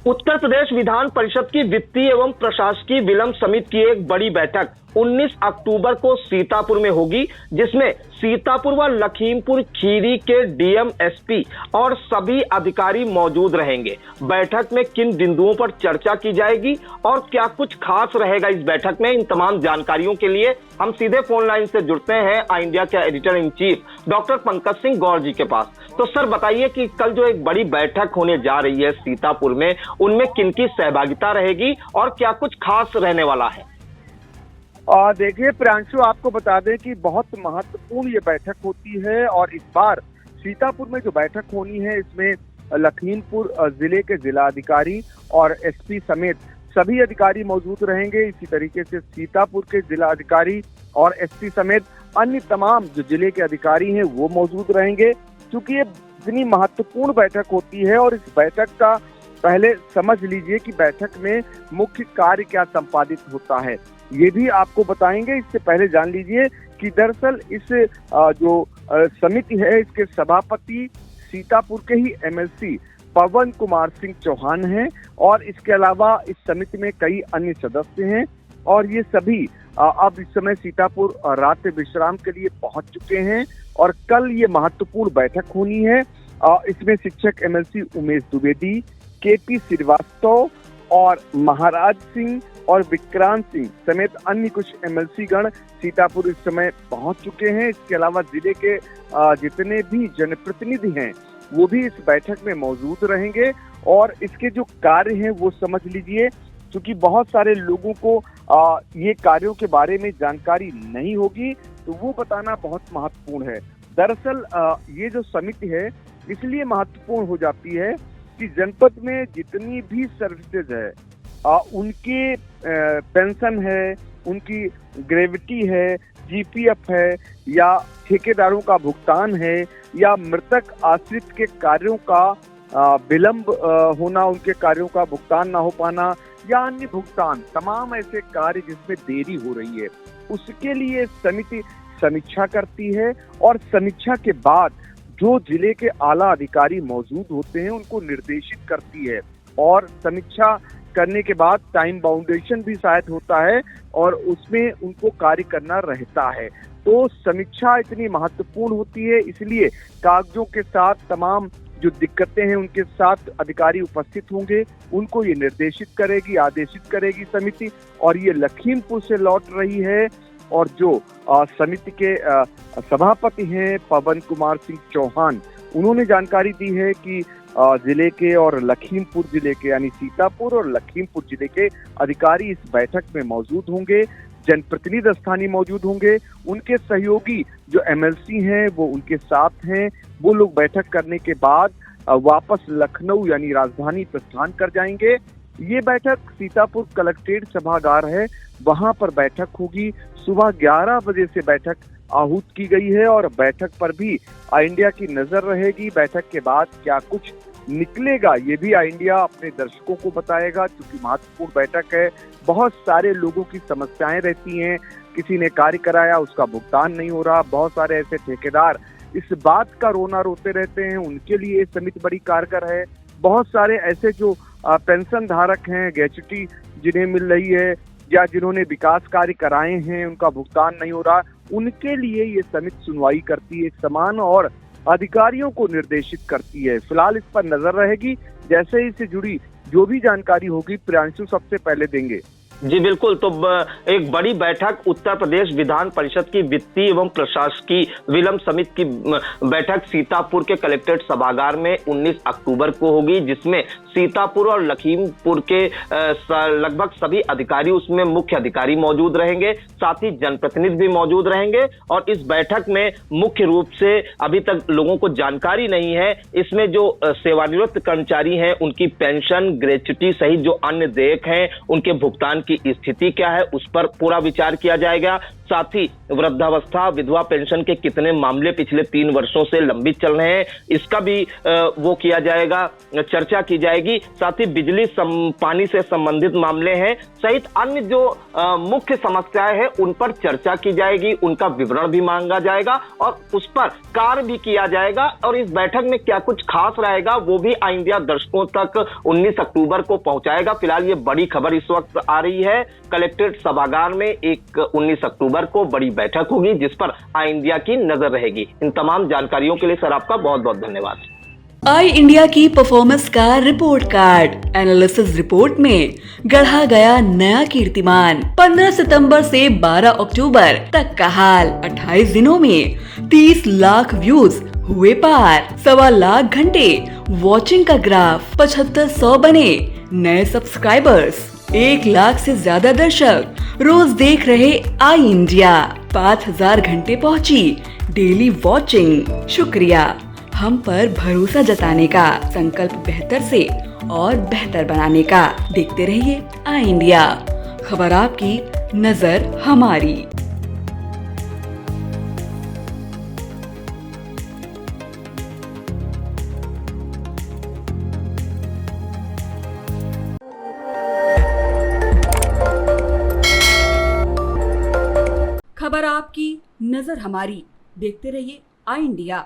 उत्तर प्रदेश विधान परिषद की वित्तीय एवं प्रशासकीय विलंब समिति की एक बड़ी बैठक 19 अक्टूबर को सीतापुर में होगी, जिसमें सीतापुर व लखीमपुर खीरी के डीएम, एसपी और सभी अधिकारी मौजूद रहेंगे। बैठक में किन बिंदुओं पर चर्चा की जाएगी और क्या कुछ खास रहेगा इस बैठक में, इन तमाम जानकारियों के लिए हम सीधे फोन लाइन से जुड़ते हैं आई इंडिया के editor in chief doctor Pankaj Singh Gaur ji के पास। तो सर बताइए कि कल जो एक बड़ी बैठक होने जा रही है सीतापुर में, उनमें किनकी सहभागिता रहेगी और क्या कुछ खास रहने वाला है? देखिए प्रियांशु, आपको बता दें कि बहुत महत्वपूर्ण ये बैठक होती है और इस बार सीतापुर में जो बैठक होनी है इसमें लखीमपुर जिले के जिलाधिकारी और एसपी समेत सभी अधिकारी मौजूद रहेंगे। इसी तरीके से सीतापुर के जिलाधिकारी और एसपी समेत अन्य तमाम जो जिले के अधिकारी हैं वो मौजूद रहेंगे। क्योंकि ये इतनी महत्वपूर्ण बैठक होती है और इस बैठक का पहले समझ लीजिए कि बैठक में मुख्य कार्य क्या संपादित होता है, ये भी आपको बताएंगे। इससे पहले जान लीजिए कि दरअसल इस जो समिति है इसके सभापति सीतापुर के ही एमएलसी पवन कुमार सिंह चौहान हैं और इसके अलावा इस समिति में कई अन्य सदस्य हैं और ये सभी अब इस समय सीतापुर रात्रि विश्राम के लिए पहुंच चुके हैं और कल ये महत्वपूर्ण बैठक होनी है। इसमें शिक्षक एमएलसी उमेश द्विवेदी, केपी श्रीवास्तव और महाराज सिंह और विक्रांत सिंह समेत अन्य कुछ एमएलसी गण सीतापुर इस समय पहुंच चुके हैं। इसके अलावा जिले के जितने भी जनप्रतिनिधि हैं वो भी इस बैठक में मौजूद रहेंगे और इसके जो कार्य हैं वो समझ लीजिए, क्योंकि बहुत सारे लोगों को ये कार्यों के बारे में जानकारी नहीं होगी तो वो बताना बहुत महत्वपूर्ण है। दरअसल ये जो समिति है इसलिए महत्वपूर्ण हो जाती है कि जनपद में जितनी भी सर्विसेज है, उनके पेंशन है, उनकी ग्रेविटी है, जीपीएफ है या ठेकेदारों का भुगतान है या मृतक आश्रित के कार्यों का विलंब होना, उनके कार्यों का भुगतान ना हो पाना या अन्य भुगतान, तमाम ऐसे कार्य जिसमें देरी हो रही है, उसके लिए समिति समीक्षा करती है और समीक्षा के बाद जो जिले के आला अधिकारी मौजूद होते हैं उनको निर्देशित करती है और समीक्षा करने के बाद टाइम बाउंडेशन भी शायद होता है और उसमें उनको कार्य करना रहता है। तो समीक्षा इतनी महत्वपूर्ण होती है, इसलिए कागजों के साथ तमाम जो दिक्कतें हैं उनके साथ अधिकारी उपस्थित होंगे, उनको ये निर्देशित करेगी, आदेशित करेगी समिति। और ये लखीमपुर से लौट रही है और जो समिति के सभापति हैं पवन कुमार सिंह चौहान, उन्होंने जानकारी दी है कि जिले के और लखीमपुर जिले के यानी सीतापुर और लखीमपुर जिले के अधिकारी इस बैठक में मौजूद होंगे, जनप्रतिनिधि स्थानीय मौजूद होंगे, उनके सहयोगी जो एमएलसी हैं वो उनके साथ हैं। वो लोग बैठक करने के बाद वापस लखनऊ यानी राजधानी प्रस्थान कर जाएंगे। ये बैठक सीतापुर कलेक्ट्रेट सभागार है, वहां पर बैठक होगी। सुबह 11 बजे से बैठक आहूत की गई है और बैठक पर भी आई इंडिया की नजर रहेगी। बैठक के बाद क्या कुछ निकलेगा ये भी आई इंडिया अपने दर्शकों को बताएगा, क्योंकि महत्वपूर्ण बैठक है। बहुत सारे लोगों की समस्याएं रहती हैं, किसी ने कार्य कराया उसका भुगतान नहीं हो रहा, बहुत सारे ऐसे ठेकेदार इस बात का रोना रोते रहते हैं, उनके लिए ये समिति बड़ी कारगर है। बहुत सारे ऐसे जो पेंशन धारक हैं, ग्रेच्युटी जिन्हें मिल रही है या जिन्होंने विकास कार्य कराए हैं उनका भुगतान नहीं हो रहा, उनके लिए ये समिति सुनवाई करती है समान और अधिकारियों को निर्देशित करती है। फिलहाल इस पर नजर रहेगी, जैसे ही इससे जुड़ी जो भी जानकारी होगी प्रियांशु सबसे पहले देंगे। जी बिल्कुल। तो एक बड़ी बैठक उत्तर प्रदेश विधान परिषद की वित्तीय एवं प्रशासकीय विलंब समिति की बैठक सीतापुर के कलेक्ट्रेट सभागार में 19 अक्टूबर को होगी, जिसमें सीतापुर और लखीमपुर के लगभग सभी अधिकारी, उसमें मुख्य अधिकारी मौजूद रहेंगे, साथ ही जनप्रतिनिधि भी मौजूद रहेंगे। और इस बैठक में मुख्य रूप से अभी तक लोगों को जानकारी नहीं है, इसमें जो सेवानिवृत्त कर्मचारी हैं उनकी पेंशन, ग्रेच्युटी सहित जो अन्य देयक हैं उनके भुगतान की स्थिति क्या है उस पर पूरा विचार किया जाएगा। साथ ही वृद्धावस्था विधवा पेंशन के कितने मामले पिछले 3 वर्षों से लंबित चल रहे हैं, इसका भी वो किया जाएगा, चर्चा की जाएगी। साथ ही बिजली पानी से संबंधित मामले हैं सहित अन्य जो मुख्य समस्याएं हैं उन पर चर्चा की जाएगी, उनका विवरण भी मांगा जाएगा और उस पर कार्य भी किया जाएगा। और इस बैठक में क्या कुछ खास रहेगा वो भी आई इंडिया दर्शकों तक 19 अक्टूबर को पहुंचाएगा। फिलहाल ये बड़ी खबर इस वक्त आ रही है, कलेक्ट्रेट सभागार में एक 19 अक्टूबर को बड़ी बैठक होगी जिस पर आई इंडिया की नजर रहेगी। इन तमाम जानकारियों के लिए सर आपका बहुत बहुत धन्यवाद। आई इंडिया की परफॉर्मेंस का रिपोर्ट कार्ड एनालिसिस रिपोर्ट में गढ़ा गया नया कीर्तिमान। 15 सितंबर से 12 अक्टूबर तक का हाल, 28 दिनों में 30 लाख व्यूज हुए पार, 1.25 लाख घंटे वॉचिंग का ग्राफ, 7500 बने नए सब्सक्राइबर्स, 1 लाख से ज्यादा दर्शक रोज देख रहे आई इंडिया, 5000 घंटे पहुंची डेली वॉचिंग। शुक्रिया हम पर भरोसा जताने का, संकल्प बेहतर से और बेहतर बनाने का। देखते रहिए आई इंडिया, खबर आपकी, नजर हमारी। खबर आपकी, नजर हमारी। देखते रहिए आई इंडिया।